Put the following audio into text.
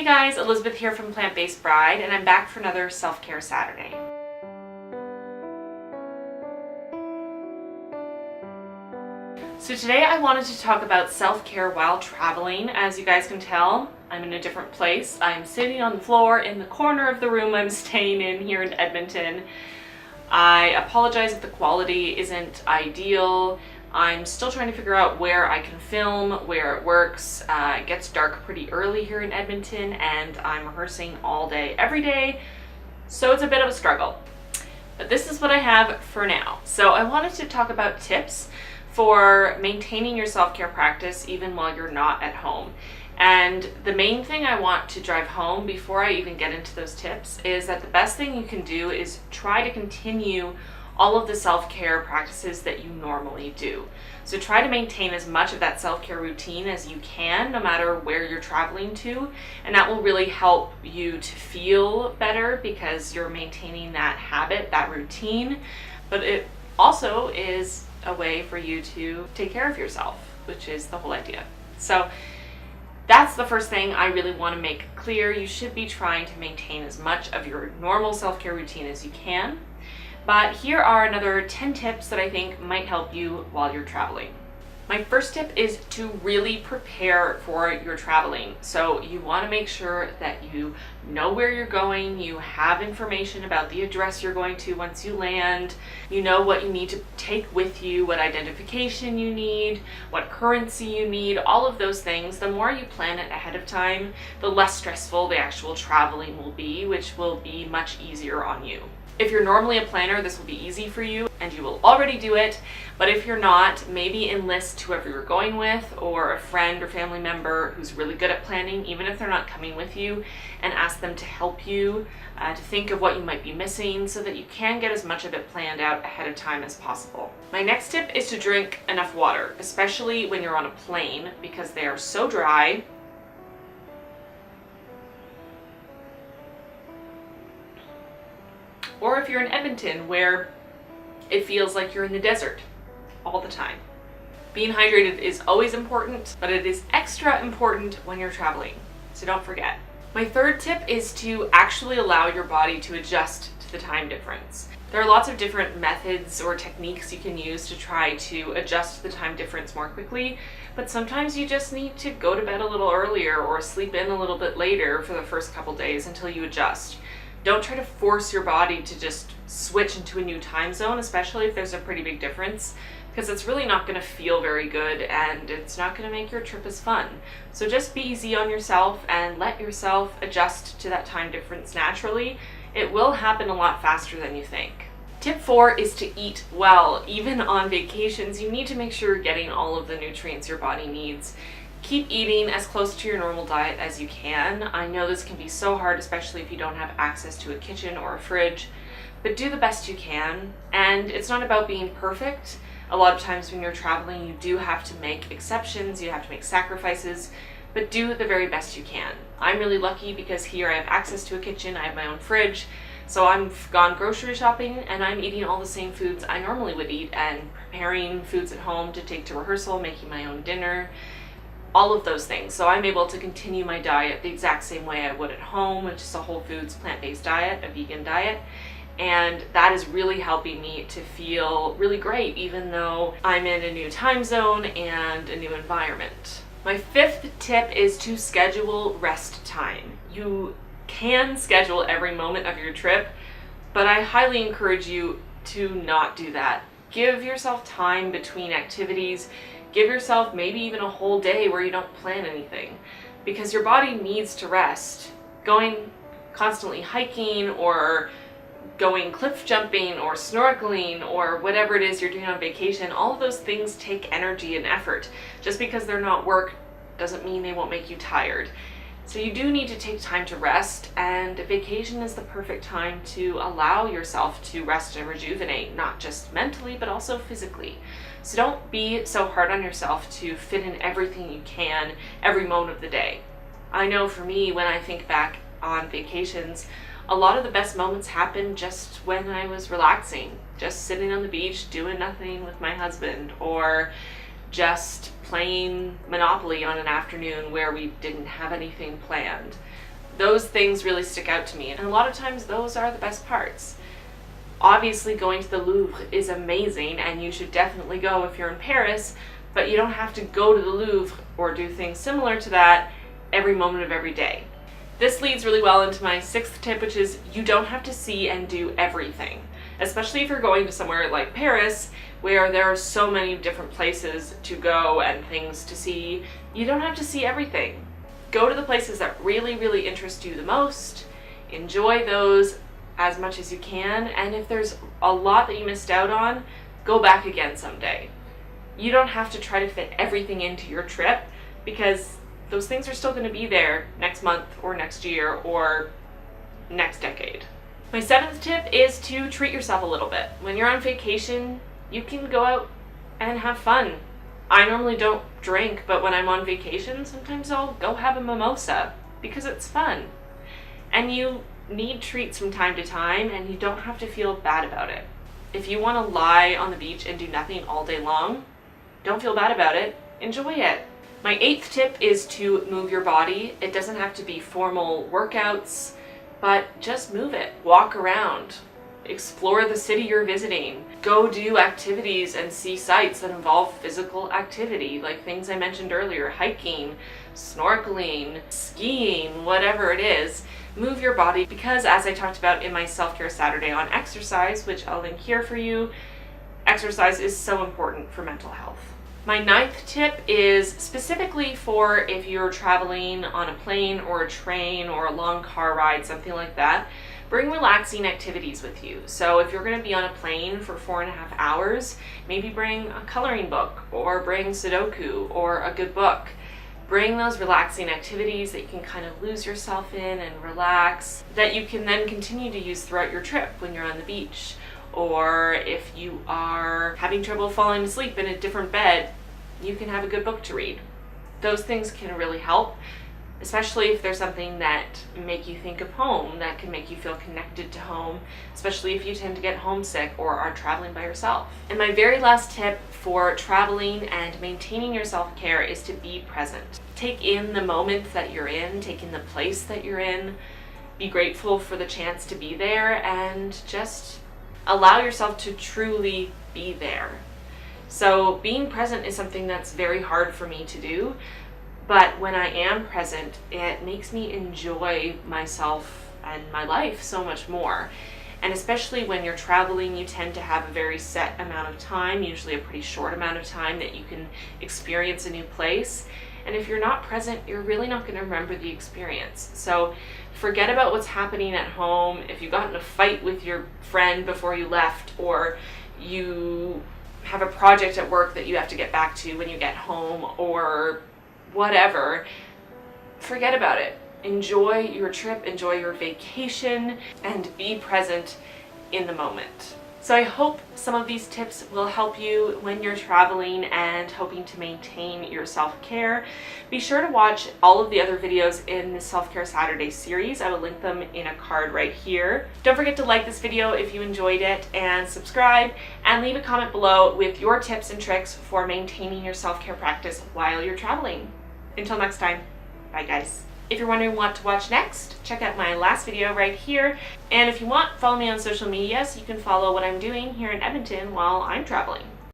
Hey guys, Elizabeth here from Plant-Based Bride, and I'm back for another Self-Care Saturday. So today I wanted to talk about self-care while traveling. As you guys can tell, I'm in a different place. I'm sitting on the floor in the corner of the room I'm staying in here in Edmonton. I apologize if the quality isn't ideal. I'm still trying to figure out where I can film, where it works. It gets dark pretty early here in Edmonton and I'm rehearsing all day, every day, so it's a bit of a struggle. But this is what I have for now. So I wanted to talk about tips for maintaining your self-care practice even while you're not at home. And the main thing I want to drive home before I even get into those tips is that the best thing you can do is try to continue all of the self-care practices that you normally do. So try to maintain as much of that self-care routine as you can, no matter where you're traveling to, and that will really help you to feel better because you're maintaining that habit, that routine. But it also is a way for you to take care of yourself, which is the whole idea. So that's the first thing I really want to make clear. You should be trying to maintain as much of your normal self-care routine as you can. But here are another 10 tips that I think might help you while you're traveling. My first tip is to really prepare for your traveling. So you want to make sure that you know where you're going, you have information about the address you're going to once you land, you know what you need to take with you, what identification you need, what currency you need, all of those things. The more you plan it ahead of time, the less stressful the actual traveling will be, which will be much easier on you. If you're normally a planner, this will be easy for you and you will already do it. But if you're not, maybe enlist whoever you're going with or a friend or family member who's really good at planning, even if they're not coming with you, and ask them to help you to think of what you might be missing so that you can get as much of it planned out ahead of time as possible. My next tip is to drink enough water, especially when you're on a plane, because they are so dry. Or if you're in Edmonton, where it feels like you're in the desert all the time. Being hydrated is always important, but it is extra important when you're traveling, so don't forget. My third tip is to actually allow your body to adjust to the time difference. There are lots of different methods or techniques you can use to try to adjust to the time difference more quickly, but sometimes you just need to go to bed a little earlier or sleep in a little bit later for the first couple days until you adjust. Don't try to force your body to just switch into a new time zone, especially if there's a pretty big difference, because it's really not going to feel very good and it's not going to make your trip as fun. So just be easy on yourself and let yourself adjust to that time difference naturally. It will happen a lot faster than you think. Tip 4 is to eat well. Even on vacations, you need to make sure you're getting all of the nutrients your body needs. Keep eating as close to your normal diet as you can. I know this can be so hard, especially if you don't have access to a kitchen or a fridge, but do the best you can. And it's not about being perfect. A lot of times when you're traveling, you do have to make exceptions, you have to make sacrifices, but do the very best you can. I'm really lucky because here I have access to a kitchen, I have my own fridge, so I've gone grocery shopping and I'm eating all the same foods I normally would eat and preparing foods at home to take to rehearsal, making my own dinner, all of those things. So I'm able to continue my diet the exact same way I would at home, which is a whole foods, plant-based diet, a vegan diet. And that is really helping me to feel really great, even though I'm in a new time zone and a new environment. My fifth tip is to schedule rest time. You can schedule every moment of your trip, but I highly encourage you to not do that. Give yourself time between activities. Give yourself maybe even a whole day where you don't plan anything, because your body needs to rest. Going constantly hiking or going cliff jumping or snorkeling or whatever it is you're doing on vacation, all of those things take energy and effort. Just because they're not work doesn't mean they won't make you tired. So you do need to take time to rest, and vacation is the perfect time to allow yourself to rest and rejuvenate, not just mentally, but also physically. So don't be so hard on yourself to fit in everything you can every moment of the day. I know for me, when I think back on vacations, a lot of the best moments happen just when I was relaxing, just sitting on the beach doing nothing with my husband, or just playing Monopoly on an afternoon where we didn't have anything planned. Those things really stick out to me, and a lot of times those are the best parts. Obviously, going to the Louvre is amazing, and you should definitely go if you're in Paris, but you don't have to go to the Louvre or do things similar to that every moment of every day. This leads really well into my 6th tip, which is you don't have to see and do everything, especially if you're going to somewhere like Paris, where there are so many different places to go and things to see. You don't have to see everything. Go to the places that really, really interest you the most. Enjoy those as much as you can, and if there's a lot that you missed out on, go back again someday. You don't have to try to fit everything into your trip, because those things are still going to be there next month or next year or next decade. My 7th tip is to treat yourself a little bit. When you're on vacation, you can go out and have fun. I normally don't drink, but when I'm on vacation, sometimes I'll go have a mimosa because it's fun. And you need treats from time to time, and you don't have to feel bad about it. If you want to lie on the beach and do nothing all day long, don't feel bad about it. Enjoy it. My 8th tip is to move your body. It doesn't have to be formal workouts, but just move it. Walk around. Explore the city you're visiting. Go do activities and see sites that involve physical activity, like things I mentioned earlier, hiking, snorkeling, skiing, whatever it is. Move your body, because as I talked about in my Self-Care Saturday on exercise, which I'll link here for you, exercise is so important for mental health. My 9th tip is specifically for if you're traveling on a plane or a train or a long car ride, something like that. Bring relaxing activities with you. So if you're going to be on a plane for 4.5 hours, maybe bring a coloring book or bring Sudoku or a good book. Bring those relaxing activities that you can kind of lose yourself in and relax, that you can then continue to use throughout your trip when you're on the beach. Or if you are having trouble falling asleep in a different bed, you can have a good book to read. Those things can really help, especially if there's something that make you think of home, that can make you feel connected to home, especially if you tend to get homesick or are traveling by yourself. And my very last tip for traveling and maintaining your self-care is to be present. Take in the moment that you're in, take in the place that you're in, be grateful for the chance to be there, and just allow yourself to truly be there. So being present is something that's very hard for me to do, but when I am present, it makes me enjoy myself and my life so much more. And especially when you're traveling, you tend to have a very set amount of time, usually a pretty short amount of time that you can experience a new place. And if you're not present, you're really not going to remember the experience. So forget about what's happening at home. If you got in a fight with your friend before you left, or you have a project at work that you have to get back to when you get home, or whatever, forget about it. Enjoy your trip, enjoy your vacation, and be present in the moment. So I hope some of these tips will help you when you're traveling and hoping to maintain your self-care. Be sure to watch all of the other videos in the Self-Care Saturday series. I will link them in a card right here. Don't forget to like this video if you enjoyed it, and subscribe, and leave a comment below with your tips and tricks for maintaining your self-care practice while you're traveling. Until next time, bye guys. If you're wondering what to watch next, check out my last video right here. And if you want, follow me on social media so you can follow what I'm doing here in Edmonton while I'm traveling.